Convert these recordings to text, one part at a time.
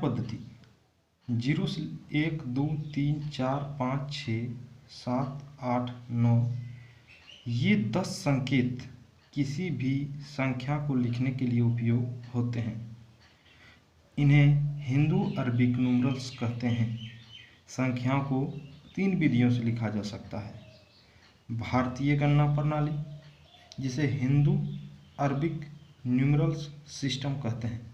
पद्धति 0 से 1 2 3 4 5 6 7 8 9 ये 10 संकेत किसी भी संख्या को लिखने के लिए उपयोग होते हैं। इन्हें हिंदू अरबिक न्यूमरल्स कहते हैं। संख्याओं को 3 विधियों से लिखा जा सकता है। भारतीय गणना प्रणाली, जिसे हिंदू अरबिक न्यूमरल्स सिस्टम कहते हैं।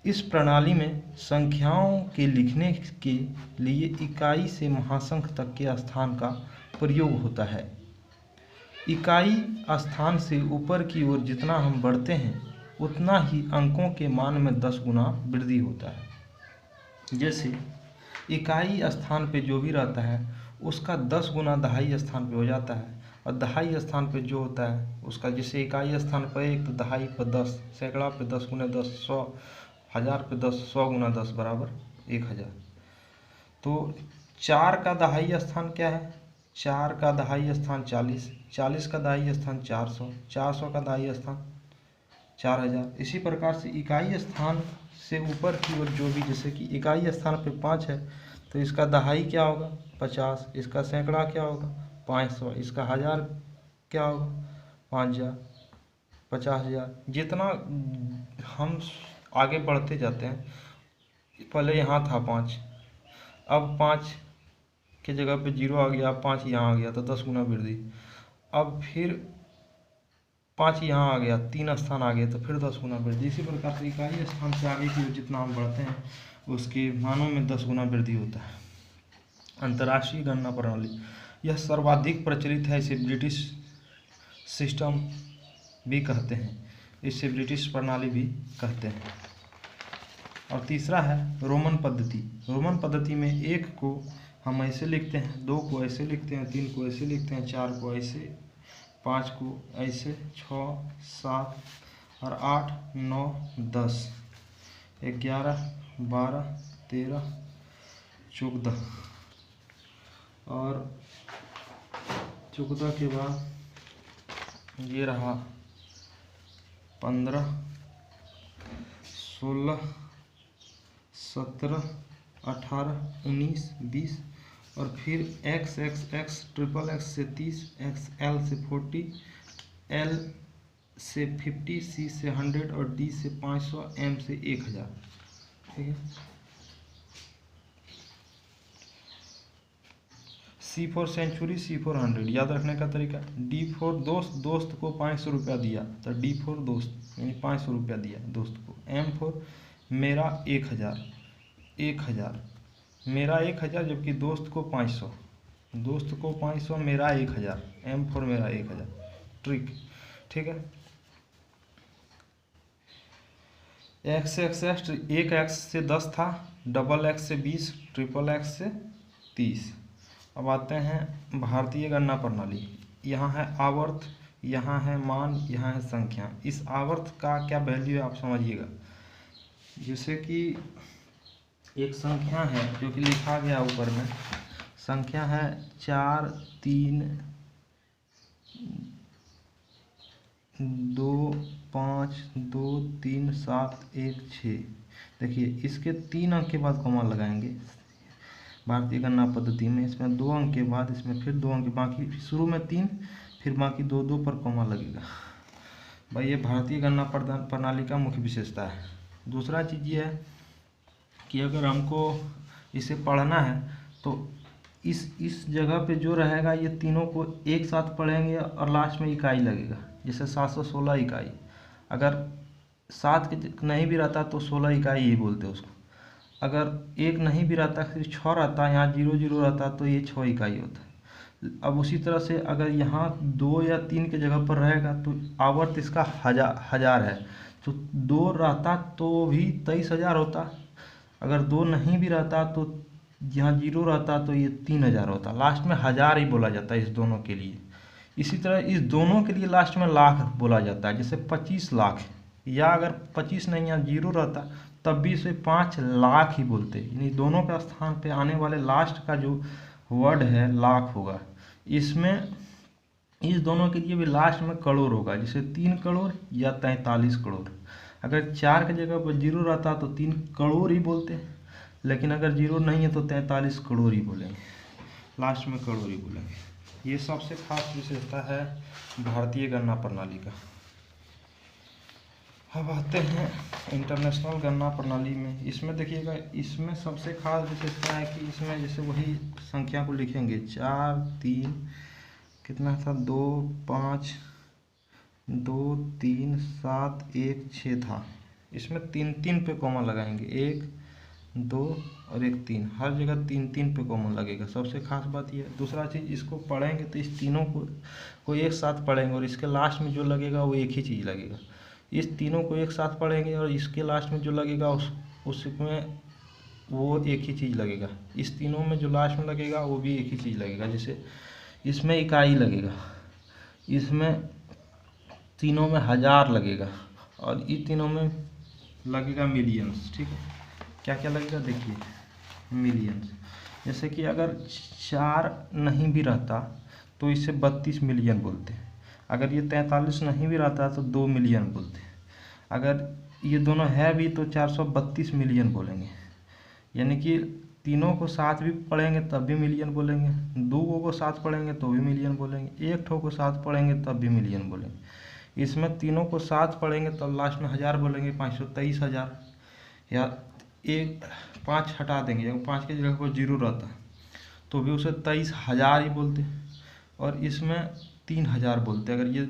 इस प्रणाली में संख्याओं के लिखने के लिए इकाई से महासंख्य तक के स्थान का प्रयोग होता है। इकाई स्थान से ऊपर की ओर जितना हम बढ़ते हैं उतना ही अंकों के मान में 10 गुना वृद्धि होता है। जैसे इकाई स्थान पे जो भी रहता है उसका 10 गुना दहाई स्थान पे हो जाता है, और दहाई स्थान पे जो होता है उसका, जैसे इकाई स्थान पर 1 तो दहाई पर 10, सैकड़ा पे 10 गुना 10, 100, 1000 पे 10, 100 गुना 10 बराबर 1000। तो 4 का दहाई स्थान क्या है? 4 का दहाई स्थान 40, 40 का दहाई स्थान 400, 400 का दहाई स्थान 4000। इसी प्रकार से इकाई स्थान से ऊपर की ओर जो भी, जैसे कि इकाई स्थान पे 5 है तो इसका दहाई क्या होगा? 50, इसका सैकड़ा क्या होगा? 500, इसका 1000 क्या होगा? 5000, 50000। जितना हम आगे बढ़ते जाते हैं, पहले यहाँ था 5, अब 5 के जगह पे 0 आ गया, 5 यहाँ आ गया तो 10 गुना वृद्धि। अब फिर 5 यहाँ आ गया, 3 स्थान आ गया तो फिर 10 गुना वृद्धि। इसी प्रकार से इकाई स्थान से आगे की ओर जितना हम बढ़ते हैं उसके मानों में 10 गुना वृद्धि होता है। अंतर्राष्ट्रीय गणना प्रणाली, यह सर्वाधिक प्रचलित है। इसे ब्रिटिश सिस्टम भी कहते हैं, इसे ब्रिटिश प्रणाली भी कहते हैं। और तीसरा है रोमन पद्धति। रोमन पद्धति में 1 को हम ऐसे लिखते हैं, 2 को ऐसे लिखते हैं, 3 को ऐसे लिखते हैं, 4 को ऐसे, 5 को ऐसे, 6 7 और 8 9 10 11 12 13 14 और 14 के बाद ये रहा 15 16 17 18 19 20 और फिर x x x triple x से 30, x l से 40, l से 50, c से 100 और d से 500, m से 1000। ठीक है। C for century, C for 100। याद रखने का तरीका, D for दोस्त, दोस्त को 500 रुपया दिया तो D for दोस्त यानी 500 रुपया दिया दोस्त को। M for मेरा 1000, 1000 मेरा 1000 जबकि दोस्त को 500, दोस्त को 500 मेरा 1000, M for मेरा 1000। ट्रिक, ठीक है। x x x, एक x से 10 था, डबल x से 20, ट्रिपल x से 30। अब आते हैं भारतीय गणना प्रणाली। यहाँ है आवर्त, यहाँ है मान, यहाँ है संख्या। इस आवर्त का क्या वैल्यू है आप समझिएगा। जैसे कि एक संख्या है जो कि लिखा गया ऊपर में, संख्या है 4 3 2 5 2 3 7 1 6। देखिए इसके 3 अंक के बाद कॉमा लगाएंगे भारतीय गणना पद्धति में। इसमें 2 अंक के बाद इसमें फिर 2 अंक, बाकी शुरू में 3 फिर बाकी 2 2 पर कॉमा लगेगा। भाई ये भारतीय गणना प्रणाली का मुख्य विशेषता है। दूसरा चीज़ ये है कि अगर हमको इसे पढ़ना है तो इस जगह पे जो रहेगा ये तीनों को एक साथ पढ़ेंगे और लास्ट में इकाई लगेगा। जैसे 716 इकाई, अगर 7 के नहीं भी रहता तो 16 इकाई ही बोलते हैं उसको। अगर 1 नहीं भी रहता, सिर्फ 6 रहता, यहाँ 0 0 रहता तो ये 6 इकाई होता है। अब उसी तरह से अगर यहाँ 2 या 3 के जगह पर रहेगा तो आवर्त इसका 1000 है, तो 2 रहता तो भी 23000 होता। अगर 2 नहीं भी रहता तो यहाँ 0 रहता तो ये 3000 होता। लास्ट में 1000 ही बोला जाता है इस दोनों के लिए। इसी तरह इस दोनों के लिए लास्ट में लाख बोला जाता है। जैसे 25 लाख, या अगर 25 नहीं यहाँ 0 रहता तब भी इसे 5 लाख ही बोलते। यानी दोनों के स्थान पे आने वाले लास्ट का जो वर्ड है लाख होगा। इसमें इस दोनों के लिए भी लास्ट में करोड़ होगा, जैसे 3 करोड़ या 43 करोड़। अगर 4 की जगह पर 0 रहता तो 3 करोड़ ही बोलते, लेकिन अगर 0 नहीं है तो 43 करोड़ ही बोलेंगे, लास्ट में करोड़ ही बोलेंगे। ये सबसे खास विशेषता है भारतीय गणना प्रणाली का। अब आते हैं इंटरनेशनल गणना प्रणाली में। इसमें देखिएगा, इसमें सबसे खास विशेषता है कि इसमें जैसे वही संख्या को लिखेंगे 4 3 कितना था 2 5 2 3 7 1 6 था। इसमें 3 3 पे कॉमा लगाएंगे, 1 2 और 1 3, हर जगह 3 3 पे कॉमन लगेगा। सबसे खास बात यह है। दूसरा चीज़, इसको पढ़ेंगे तो इस तीनों को एक साथ पढ़ेंगे और इसके लास्ट में जो लगेगा वो एक ही चीज़ लगेगा। इस तीनों को एक साथ पढ़ेंगे और इसके लास्ट में जो लगेगा उसमें वो एक ही चीज़ लगेगा। इस तीनों में जो लास्ट में लगेगा वो भी एक ही चीज़ लगेगा। जैसे इसमें इकाई लगेगा, इसमें तीनों में हज़ार लगेगा और इन तीनों में लगेगा मिलियंस। ठीक है, क्या क्या लगेगा देखिए, मिलियंस। जैसे कि अगर 4 नहीं भी रहता तो इसे 32 मिलियन बोलते हैं। अगर ये 43 नहीं भी रहता तो 2 मिलियन बोलते हैं। अगर ये दोनों है भी तो 432 मिलियन बोलेंगे। यानी कि तीनों को साथ भी पढ़ेंगे तब भी मिलियन बोलेंगे, 2 को साथ पढ़ेंगे तो भी मिलियन बोलेंगे, 1 ठो को साथ पढ़ेंगे तब भी मिलियन बोलेंगे। इसमें तीनों को साथ पढ़ेंगे तब लास्ट में हज़ार बोलेंगे, 523,000। या 5 हटा देंगे, 5 की जगह पर 0 रहता तो भी उसे 23,000 ही बोलते। और इसमें 3,000 बोलते। अगर ये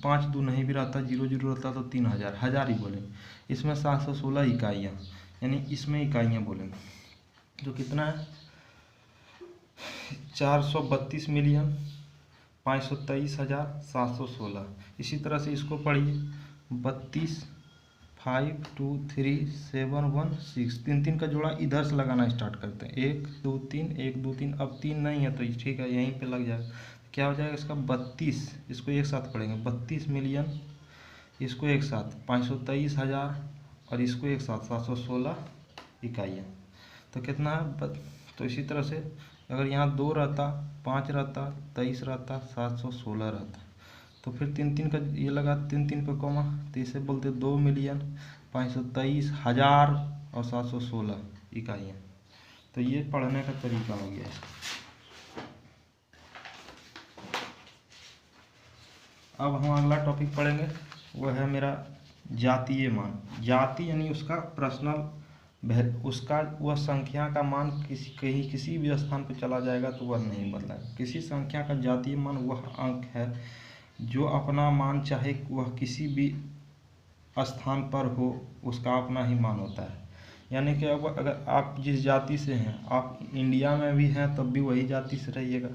5 2 नहीं भी रहता, 0 0 रहता तो 3,000 हज़ार ही बोलेंगे। इसमें 716 इकाइयाँ, यानी इसमें इकाइयाँ बोलेंगे। तो कितना है 432 मिलियन 523,716। इसी तरह से इसको पढ़िए 32 5 2 3 7 1 6। 3 3 का जोड़ा इधर से लगाना स्टार्ट करते हैं, 1 2 3 1 2 3। अब 3 नहीं है तो ठीक है, यहीं पे लग जाएगा। क्या हो जाएगा इसका 32, इसको एक साथ पढ़ेंगे 32 मिलियन, इसको एक साथ 523,000 और इसको एक साथ 716 इकाइयाँ। तो कितना है तो इसी तरह से अगर यहाँ 2 रहता, 5 रहता, 23 रहता, 716 रहता तो फिर 3 3 का ये लगा, 3 3 पे कॉमा, तो इसे बोलते 2 मिलियन 523,000 और 716 इकाइयाँ। तो ये पढ़ने का तरीका हो गया इसका। अब हम अगला टॉपिक पढ़ेंगे, वह है मेरा जातीय मान। जाति यानी उसका पर्सनल, उसका वह संख्या का मान किसी भी स्थान पर चला जाएगा तो वह नहीं बदलेगा। किसी संख्या का जातीय मान वह अंक है जो अपना मान चाहे वह किसी भी स्थान पर हो उसका अपना ही मान होता है। यानी कि अब अगर आप जिस जाति से हैं, आप इंडिया में भी हैं तब भी वही जाति से रहिएगा,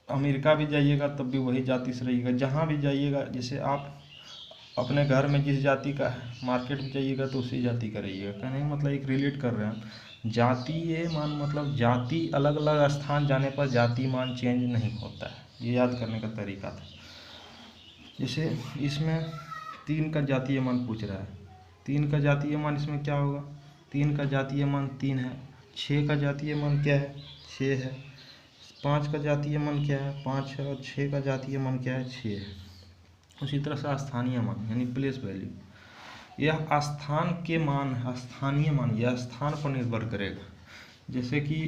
अमेरिका भी जाइएगा तब भी वही जाति से रहिएगा, जहाँ भी जाइएगा। जैसे आप अपने घर में जिस जाति का है, मार्केट में जाइएगा तो उसी जाति का रहिएगा। कहने का मतलब एक रिलेट कर रहे हैं। जातीय मान मतलब जाति अलग अलग स्थान जाने पर जाति मान चेंज नहीं होता है, ये याद करने का तरीका था। जैसे इसमें 3 का जातीय मान पूछ रहा है, 3 का जातीय मान इसमें क्या होगा, 3 का जातीय मान 3 है। 6 का जातीय मान क्या है, 6 है। 5 का जातीय मान क्या है, 5 है। और 6 का जातीय मान क्या है, 6 है। उसी तरह से स्थानीय मान यानी प्लेस वैल्यू, यह स्थान के मान, स्थानीय मान यह स्थान पर निर्भर करेगा। जैसे कि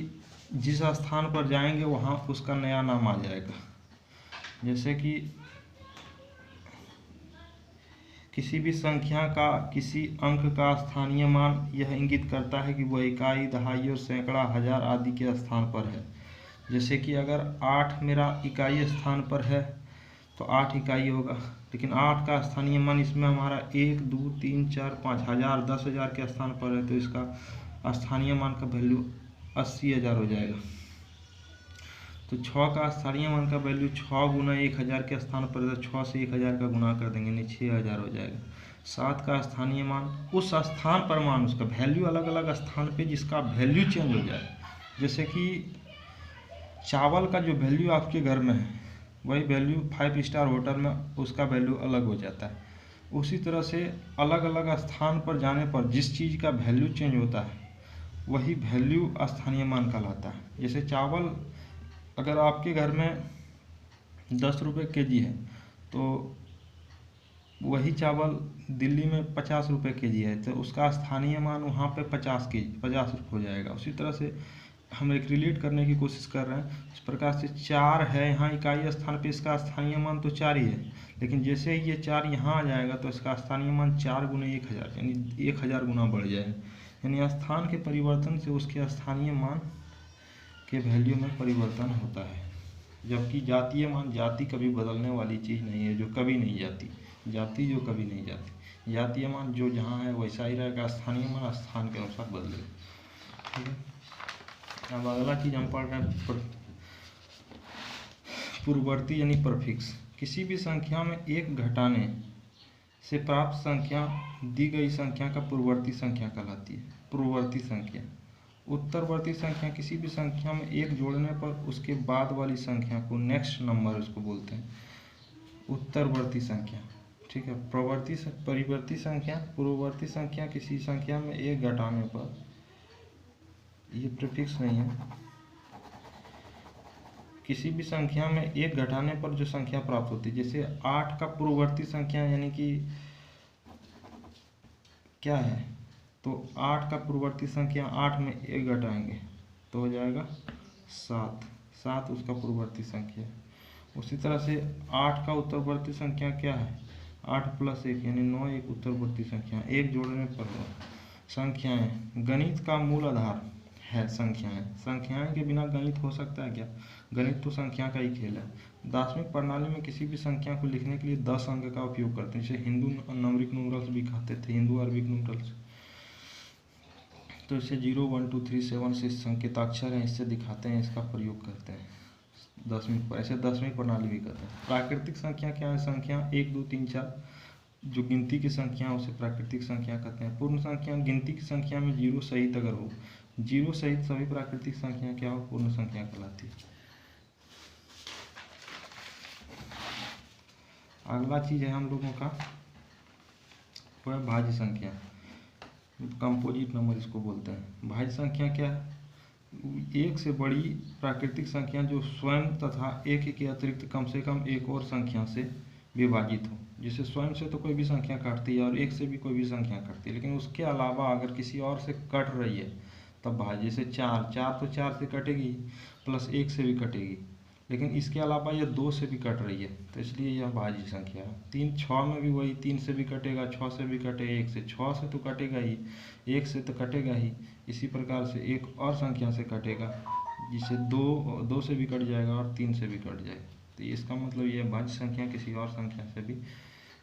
जिस स्थान पर जाएंगे वहाँ उसका नया नाम आ जाएगा। जैसे कि किसी भी संख्या का किसी अंक का स्थानीय मान यह इंगित करता है कि वह इकाई, दहाई और सैकड़ा, हजार आदि के स्थान पर है। जैसे कि अगर 8 मेरा इकाई स्थान पर है तो 8 इकाई होगा, लेकिन 8 का स्थानीय मान इसमें हमारा 1 2 3 4 5 हजार 10,000 के स्थान पर है तो इसका स्थानीय मान का वैल्यू 80,000 हो जाएगा। तो 6 का स्थानीय मान का वैल्यू 6 गुना 1,000 के स्थान पर है तो 6 से 1,000 का गुना कर देंगे, यानी 6,000 हो जाएगा। 7 का स्थानीय मान उस स्थान पर मान, उसका वैल्यू अलग अलग स्थान पे जिसका वैल्यू चेंज हो जाए। जैसे कि चावल का जो वैल्यू आपके घर में है वही वैल्यू 5 स्टार होटल में उसका वैल्यू अलग हो जाता है। उसी तरह से अलग अलग स्थान पर जाने पर जिस चीज़ का वैल्यू चेंज होता है वही वैल्यू स्थानीय मान कहलाता है। जैसे चावल अगर आपके घर में 10 रुपये kg है तो वही चावल दिल्ली में 50 रुपये के जी है तो उसका स्थानीय मान वहाँ पे 50 रुपये हो जाएगा। उसी तरह से हम एक रिलेट करने की कोशिश कर रहे हैं। इस प्रकार से 4 है यहाँ इकाई स्थान पे, इसका स्थानीय मान तो 4 ही है, लेकिन जैसे ही ये 4 यहाँ आ जाएगा तो इसका स्थानीय मान 4 गुने 1000 यानी 1000 गुना बढ़ जाएगा। यानी स्थान के परिवर्तन से उसके स्थानीय मान के वैल्यू में परिवर्तन होता है। जबकि जातीय मान, जाति कभी बदलने वाली चीज़ नहीं है, जो कभी नहीं जाती, जाति जो कभी नहीं जाती। जातीय मान जो जहाँ है वैसा ही रहेगा, स्थानीय मान स्थान के अनुसार बदलेगा। ठीक है, अब अगला चीज़ हम पढ़ रहे हैं पूर्ववर्ती यानी परफिक्स। किसी भी संख्या में एक घटाने से प्राप्त संख्या दी गई संख्या का पूर्ववर्ती संख्या कहलाती है। पूर्ववर्ती संख्या। उत्तरवर्ती संख्या किसी भी संख्या में एक जोड़ने पर उसके बाद वाली संख्या को नेक्स्ट नंबर उसको बोलते हैं उत्तरवर्ती संख्या। ठीक है, परिवर्ती संख्या, पूर्ववर्ती संख्या किसी संख्या में एक घटाने पर, ये प्रीफिक्स नहीं है, किसी भी संख्या में एक घटाने पर जो संख्या प्राप्त होती है, जैसे 8 का पूर्ववर्ती संख्या यानी कि क्या है, तो 8 का पूर्ववर्ती संख्या 8 में एक घटाएंगे तो हो जाएगा 7 उसका पूर्ववर्ती संख्या है। उसी तरह से 8 का उत्तरवर्ती संख्या क्या है, 8 + 1 यानी 9 एक उत्तरवर्ती संख्या, एक जोड़ने पर संख्याएं। गणित का मूल आधार है संख्याएं। संख्याएं के बिना गणित हो सकता है क्या? गणित तो संख्या का ही खेल है। दार्शनिक प्रणाली में किसी भी संख्या को लिखने के लिए 10 अंक का उपयोग करते हैं, जिसे हिंदू न्यूमेरिक न्यूमरल्स भी कहते थे, हिंदू अरबिक न्यूमरल्स। तो इसे 0 1 2 3 7 से संकेताक्षर हैं, इससे दिखाते हैं, इसका प्रयोग करते हैं। ऐसे 10वीं प्रणाली भी करते हैं। प्राकृतिक संख्या क्या है? संख्या 1 2 3 4 जो गिनती की संख्या उसे प्राकृतिक संख्या कहते हैं। पूर्ण संख्या गिनती की संख्या में 0 सहित अगर हो, 0 सहित सभी प्राकृतिक संख्या क्या हो, पूर्ण संख्या कहलाती है। अगला चीज है हम लोगों का वो है भाज्य संख्या, कंपोजिट नंबर इसको बोलते हैं। भाज्य संख्या क्या है? एक से बड़ी प्राकृतिक संख्या जो स्वयं तथा एक के अतिरिक्त कम से कम एक और संख्या से विभाजित हो। जैसे स्वयं से तो कोई भी संख्या काटती है और एक से भी कोई भी संख्या काटती है, लेकिन उसके अलावा अगर किसी और से कट रही है तब भाज्य। जैसे 4 तो 4 से कटेगी प्लस 1 से भी कटेगी, लेकिन इसके अलावा यह 2 से भी कट रही है तो इसलिए यह भाज्य संख्या है। 3 6 में भी वही, 3 से भी कटेगा, 6 से भी कटेगा, 1 से 6 से तो कटेगा ही, 1 से तो कटेगा ही। इसी प्रकार से एक और संख्या से कटेगा, जिसे 2 से भी कट जाएगा और 3 से भी कट जाएगा। तो इसका मतलब यह भाज्य संख्या किसी और संख्या से भी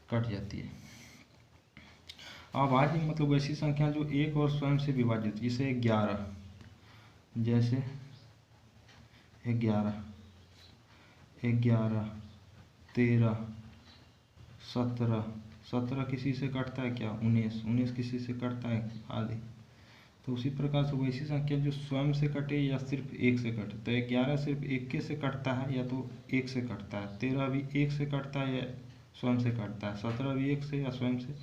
कट जाती है। अभाज्य मतलब ऐसी संख्या जो एक और स्वयं से विभाजित, जैसे 11, जैसे 11 13 17 किसी से कटता है क्या? 19 किसी से कटता है आदि। तो उसी प्रकार से वैसी संख्या जो स्वयं से कटे या सिर्फ एक से कटे। तो 11 सिर्फ एक से कटता है या तो एक से कटता है, 13 भी एक से कटता है या स्वयं से कटता है, 17 भी एक से या स्वयं से,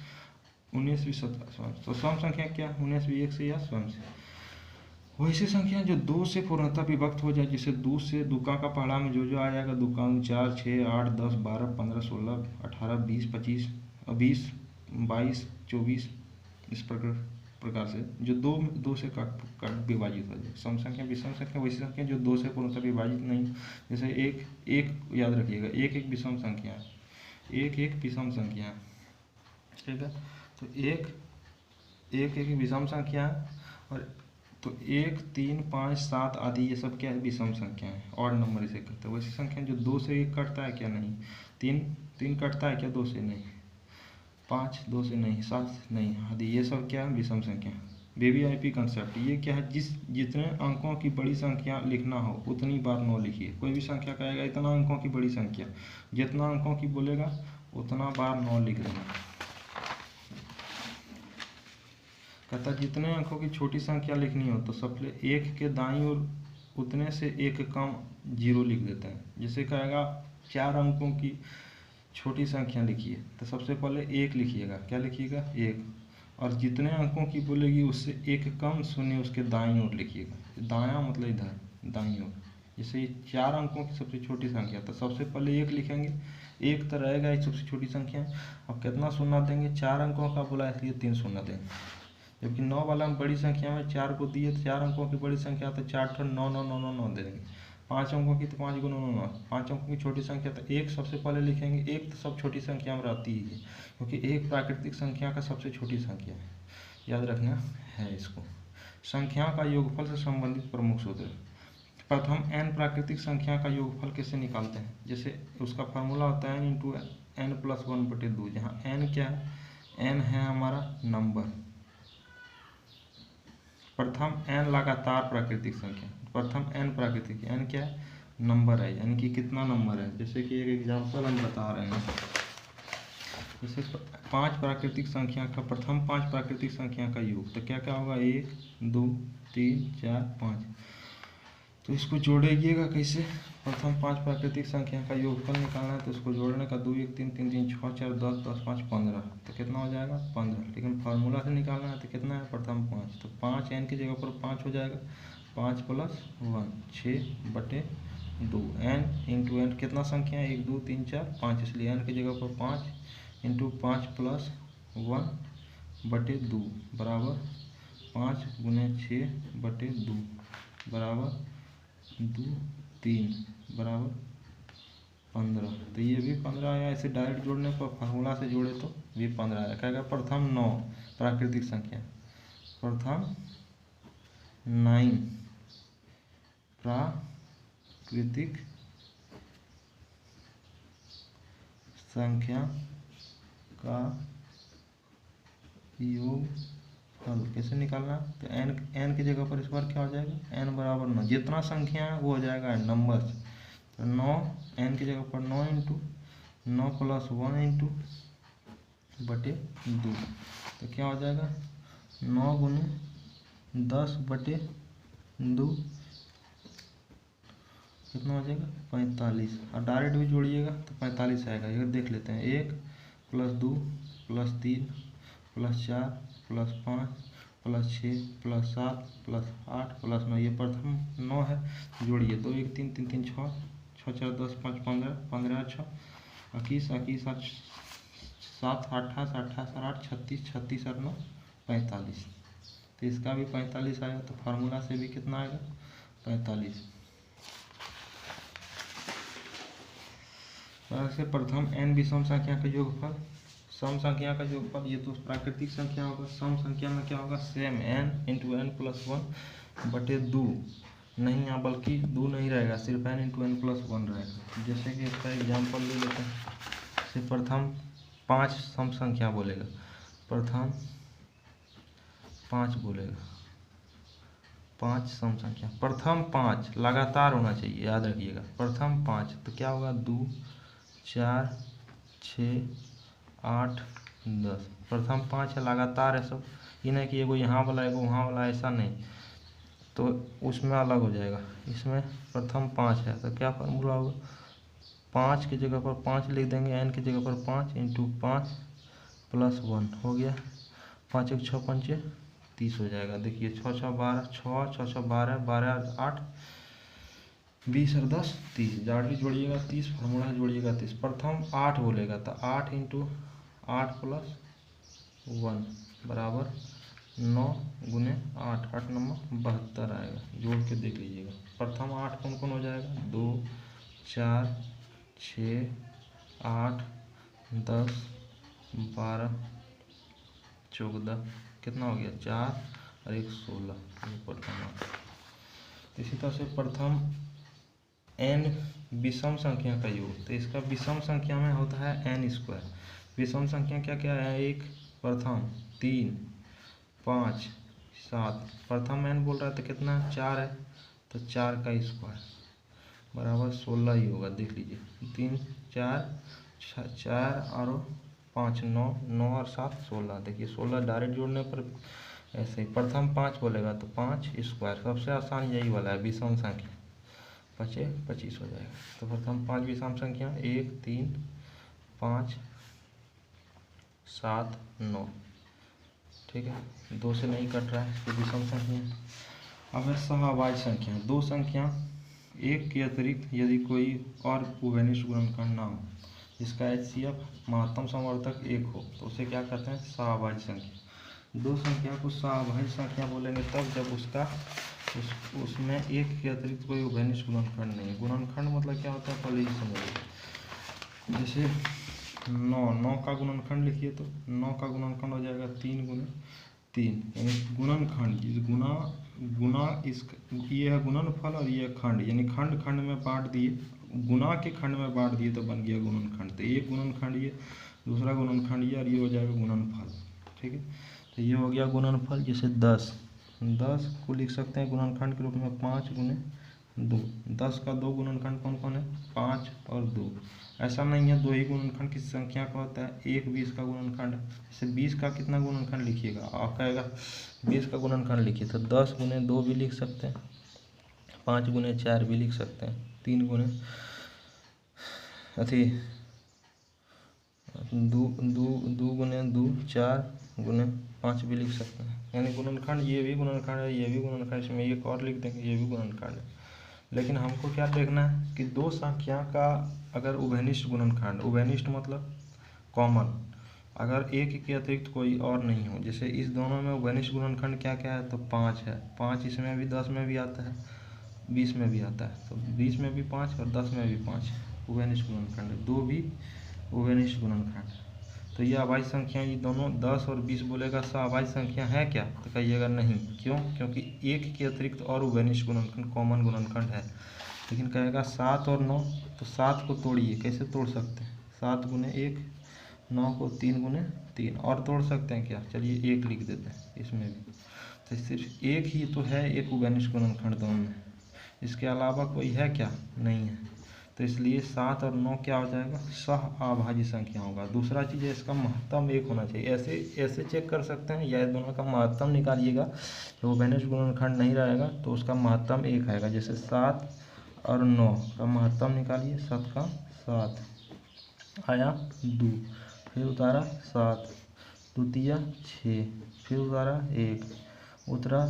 19 भी स्वयं। तो सम संख्या क्या? 19 भी एक से या स्वयं से। वैसी संख्या जो 2 से पूर्णतः विभक्त हो जाए, जैसे 2 से दुका का पहाड़ा में जो आ जाएगा, दुका 4 6 8 10 12 15 16 18 20 25 20 22 24, इस प्रकार से जो 2 से कट विभाजित हो जाए। सम संख्या विषम संख्या वैसी संख्या जो 2 से पूर्णतः विभाजित नहीं। जैसे एक याद रखिएगा, एक विषम संख्या है, एक विषम संख्या है। ठीक है, तो एक विषम संख्या है, और तो 1 3 5 7 आदि ये सब क्या है? विषम संख्या है, और नंबर इसे कहते हैं। वैसी संख्या जो 2 से 1 कटता है क्या? नहीं। 3 कटता है क्या? 2 से नहीं। 5 2 से नहीं, 7 नहीं आदि, ये सब क्या है? विषम संख्या। वीवीआईपी कंसेप्ट ये क्या है? जितने अंकों की बड़ी संख्या लिखना हो उतनी बार 9 लिखिए। कोई भी संख्या कहेगा इतना अंकों की बड़ी संख्या, जितना अंकों की बोलेगा उतना बार 9 लिख देना। कहता जितने अंकों की छोटी संख्या लिखनी हो तो सबसे 1 के दाईं ओर उतने से 1 कम 0 लिख देते हैं। जैसे कहेगा 4 अंकों की छोटी संख्या लिखिए तो सबसे पहले 1 लिखिएगा। क्या लिखिएगा? 1। और जितने अंकों की बोलेगी उससे 1 कम शून्य उसके दाईं ओर लिखिएगा। दायां मतलब इधर, दाईं ओर। जैसे 4 अंकों की सबसे छोटी संख्या तो सबसे पहले 1 लिखेंगे, एक तो रहेगा ही सबसे छोटी संख्या। अब कितना शून्य देंगे, 4 अंकों का बोला इसलिए 3 शून्य देंगे, जबकि 9 वाला में बड़ी संख्या में 4 को दिए तो 4 अंकों की बड़ी संख्या तो 4 तो 9 9 9 9 9 दे देंगे। 5 अंकों की तो 5 गुना 9 9, 5 अंकों की छोटी संख्या तो 1 सबसे पहले लिखेंगे। 1 तो सब छोटी संख्या में रहती ही है, क्योंकि 1 प्राकृतिक संख्या का सबसे छोटी संख्या है, याद रखना है इसको। संख्या का योगफल से संबंधित प्रमुख सूत्र। प्रथम n प्राकृतिक संख्या का योगफल कैसे निकालते हैं, जैसे उसका फार्मूला होता है n इंटू n प्लस 1/2, जहाँ n क्या है, n है हमारा नंबर। प्रथम n लगातार प्राकृतिक संख्या, प्रथम n प्राकृतिक, n क्या है, नंबर है, यानी कि कितना नंबर है। जैसे कि एक एग्जांपल हम बता रहे हैं, जैसे 5 प्राकृतिक संख्या का, प्रथम 5 प्राकृतिक संख्या का योग, तो क्या क्या होगा, 1 2 3 4 5। तो इसको जोड़िएगा कैसे, प्रथम 5 प्राकृतिक संख्या का योगफल निकालना है तो इसको जोड़ने का, 2 1 3 3 3 6 4 10 10 5 15, तो कितना हो जाएगा 15। लेकिन फार्मूला से निकालना है तो कितना है, प्रथम 5, तो 5 n की जगह पर 5 हो जाएगा, 5 + 1 6/2। n इंटू n कितना संख्या है, 1 2 3 4 5, इसलिए n की जगह पर 5 इंटू 5 + 1/2 बराबर 5 × 6/2 बराबर 2 3 बराबर 15। तो ये भी 15 आया। ऐसे डायरेक्ट जोड़ने पर, फार्मूला से जोड़े तो भी 15 आया। क्या प्रथम 9 प्राकृतिक संख्या, प्रथम 9 प्राकृतिक संख्या का योगफल कैसे निकालना, तो n की जगह पर इस बार क्या हो जाएगा, n बराबर 9, जितना संख्या है वो हो जाएगा नंबर। तो 9 n की जगह पर 9 इंटू 9 + 1 इंटू बटे 2, तो क्या हो जाएगा 9 × 10/2 कितना हो जाएगा 45। और डायरेक्ट भी जोड़िएगा तो 45 आएगा। ये देख लेते हैं, 1 + 2 + 3 + 4 + 5 + 6 + 7 + 8 + 9, ये प्रथम 9 है, जोड़िए 2 1 3 3 3 6 6 4 10 5 15 15 6 21 21 8 7 28 28 8 36 36 8 9 45। तो इसका भी 45 आएगा, तो फार्मूला से भी कितना आएगा 45। से प्रथम n विषम संख्या का योगफल, सम संख्या का योगफल, ये तो प्राकृतिक संख्या होगा। सम संख्या में क्या होगा, सेम n इंटू n + 1/2 नहीं, यहाँ बल्कि 2 नहीं रहेगा, सिर्फ n इंटू n + 1 रहेगा। जैसे कि इसका एग्जाम्पल ले लेते हैं, जैसे प्रथम 5 सम संख्या बोलेगा, प्रथम 5 बोलेगा, 5 सम संख्या, प्रथम 5 लगातार होना चाहिए, याद रखिएगा, प्रथम 5, तो क्या होगा 2 4 6 8 10, प्रथम 5 है, लगातार है सब, ये नहीं कि एगो यहाँ वाला एगो वहाँ वाला, ऐसा नहीं, तो उसमें अलग हो जाएगा। इसमें प्रथम 5 है तो क्या फार्मूला होगा, 5 की जगह पर 5 लिख देंगे, n की जगह पर 5 इंटू 5 + 1 हो गया, 5 1 6 5 30 हो जाएगा। देखिए 6 6 12 6 6 6 12 12 8 20 और 10 30, जाड़ी जोड़िएगा 30, फार्मूला जोड़िएगा 30। प्रथम 8 बोलेगा तो 8 इंटू 8 + 1 बराबर 9 × 8 8 9 72 आएगा। जोड़ के देख लीजिएगा, प्रथम 8 कौन कौन हो जाएगा, 2 4 6 8 10 12 14, कितना हो गया 4 और 1 16, ये प्रथम 8। इसी तरह से प्रथम n विषम संख्या का योग, तो इसका विषम संख्या में होता है n²। विषम संख्या क्या क्या है, 1 प्रथम 3 5 7, प्रथम n बोल रहा है तो कितना 4 है, तो 4 का स्क्वायर बराबर 16 ही होगा। देख लीजिए 3 4 4 और 5 9 9 और 7 16, देखिए 16 डायरेक्ट जोड़ने पर ऐसे ही। प्रथम 5 बोलेगा तो 5 स्क्वायर, सबसे आसान यही वाला है, विषम संख्या 5 25 हो जाएगा। तो प्रथम 5 विषम संख्या 1 3 5 7 9, ठीक है, 2 से नहीं कट रहा है, तो विषम संख्या। अब है सहअभाज्य संख्या, दो संख्या एक के अतिरिक्त यदि कोई और उभयनिष्ठ गुणनखंड ना हो, जिसका HCF महत्तम समवर्धक 1 हो तो उसे क्या कहते हैं, सहअभाज्य संख्या। दो संख्या को सहअभाज्य संख्या बोलेंगे तब जब उसमें एक के अतिरिक्त कोई उभयनिष्ठ गुणनखंड नहीं है। गुणनखंड मतलब क्या होता है, पहले ही समझिए। जैसे 9 का गुणनखंड लिखिए तो 9 का गुणनखंड हो जाएगा 3 गुने 3, यानी गुणनखंड। गुना इस ये है गुणनफल और ये खंड, यानी खंड खंड में बांट दिए, गुना के खंड में बांट दिए तो बन गया गुणनखंड। तो एक गुणनखंड ये, दूसरा गुणनखंड ये, और ये हो जाएगा गुणनफल। ठीक है, तो ये हो गया गुणनफल। जैसे 10 को लिख सकते हैं गुणनखंड के रूप में 5 गुने 2। 10 का 2 गुणनखंड कौन कौन है, 5 और 2। ऐसा नहीं है 2 ही गुणनखंड किसी संख्या का होता है, 1 20 का गुणनखंड है। जैसे 20 का कितना गुणनखंड लिखिएगा, आप कहेगा 20 का गुणनखंड लिखिए तो 10 गुने 2 भी लिख सकते हैं, 5 गुने 4 भी लिख सकते हैं, 3 गुने 2 गुने 2 4 गुने 5 भी लिख सकते हैं। यानी गुणनखंड ये भी गुणनखंड है, ये भी गुणनखंड, इसमें एक और लिख देंगे ये भी गुणनखंड है। लेकिन हमको क्या देखना है कि दो संख्या का अगर उभयनिष्ठ गुणनखंड, उभयनिष्ठ मतलब कॉमन, अगर एक के अतिरिक्त कोई और नहीं हो। जैसे इस दोनों में उभयनिष्ठ गुणनखंड क्या क्या है, तो 5 है। 5 इसमें भी 10 में भी आता है, 20 में भी आता है, तो 20 में भी 5 और 10 में भी 5 उभयनिष्ठ गुणनखंड है, 2 भी उभयनिष्ठ गुणनखंड। तो ये अभाज्य संख्या, ये दोनों 10 और 20 बोलेगा सहअभाज्य संख्या है क्या, तो कहिएगा नहीं। क्यों, क्योंकि एक के अतिरिक्त और उभयनिष्ठ गुणनखंड कॉमन गुणनखंड है। लेकिन कहेगा 7 और 9, तो 7 को तोड़िए, कैसे तोड़ सकते हैं, 7 गुने 1, 9 को 3 गुने 3, और तोड़ सकते हैं क्या, चलिए 1 लिख देते हैं इसमें भी। तो सिर्फ एक ही तो है एक उभयनिष्ठ गुणनखंड दोनों में, इसके अलावा कोई है क्या, नहीं है। तो इसलिए 7 और 9 क्या हो जाएगा, सहअभाज्य संख्या होगा। दूसरा चीज़ है इसका महत्तम 1 होना चाहिए। ऐसे चेक कर सकते हैं, या दोनों का महत्तम निकालिएगा, जब उभयनिष्ठ गुणनखंड नहीं रहेगा तो उसका महत्तम 1 आएगा। जैसे 7 और 9 का महत्तम निकालिए, 7 का 7 आया 2, फिर उतारा 7, 2 तिया 6, फिर उतारा 1, उतरा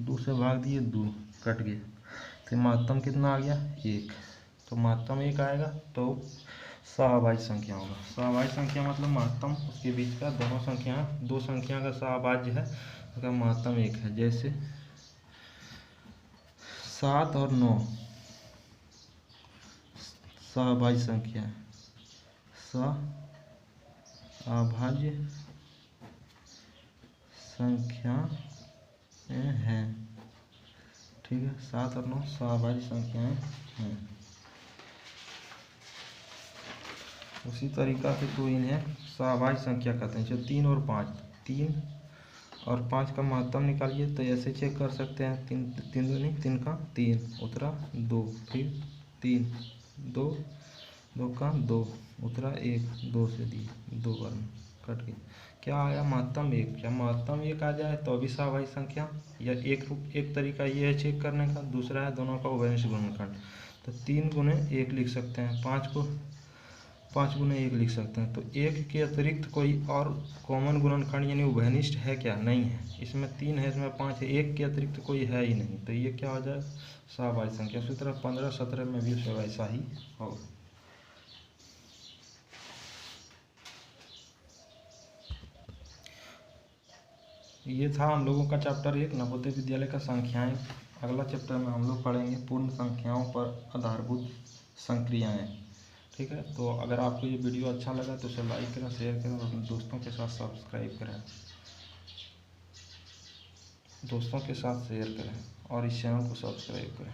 2 से भाग दिए 2, कट गया। तो महत्तम कितना आ गया, 1। तो महत्तम 1 आएगा तो सहअभाज्य संख्या होगा। सहअभाज्य संख्या मतलब महत्तम उसके बीच का दोनों संख्या, दो संख्या का सहअभाज्य है, उसका महत्तम 1 है। जैसे 7 और 9 सहअभाज्य संख्या है, सहअभाज्य संख्या हैं, ठीक है। 7 और 9 सहअभाज्य संख्याएं हैं। उसी तरीका से तो इन्हें सहअभाज्य संख्या कहते हैं। जैसे 3 और 5, 3 और 5 का महत्तम निकालिए तो ऐसे चेक कर सकते हैं, 3 दूनी 3 का 3, उतरा 2, फिर 3, 2 का 2, उतरा 1, 2 से दिए 2 बार में कट गई। क्या आया, महत्तम 1। क्या महत्तम 1 आ जाए तो अभी सहअभाज्य संख्या। या एक तरीका ये है चेक करने का, दूसरा है दोनों का उभयनिष्ठ गुणनखंड। तो 3 गुने 1 लिख सकते हैं, 5 को 5 गुने 1 लिख सकते हैं। तो 1 के अतिरिक्त कोई और कॉमन गुणनखंड यानी उभयनिष्ठ है क्या, नहीं है। इसमें 3 है, इसमें 5 है, 1 के अतिरिक्त कोई है ही नहीं, तो ये क्या हो जाए, सहअभाज्य संख्या। उसी तरह 15 17 में भी उसे वैसा ही होगा। ये था हम लोगों का चैप्टर 1 नवोदय विद्यालय का संख्याएं। अगला चैप्टर में हम लोग पढ़ेंगे पूर्ण संख्याओं पर आधारभूत संक्रियाएं। ठीक है, तो अगर आपको ये वीडियो अच्छा लगा तो उसे लाइक करें, शेयर करें और अपने दोस्तों के साथ सब्सक्राइब करें, दोस्तों के साथ शेयर करें और इस चैनल को सब्सक्राइब करें।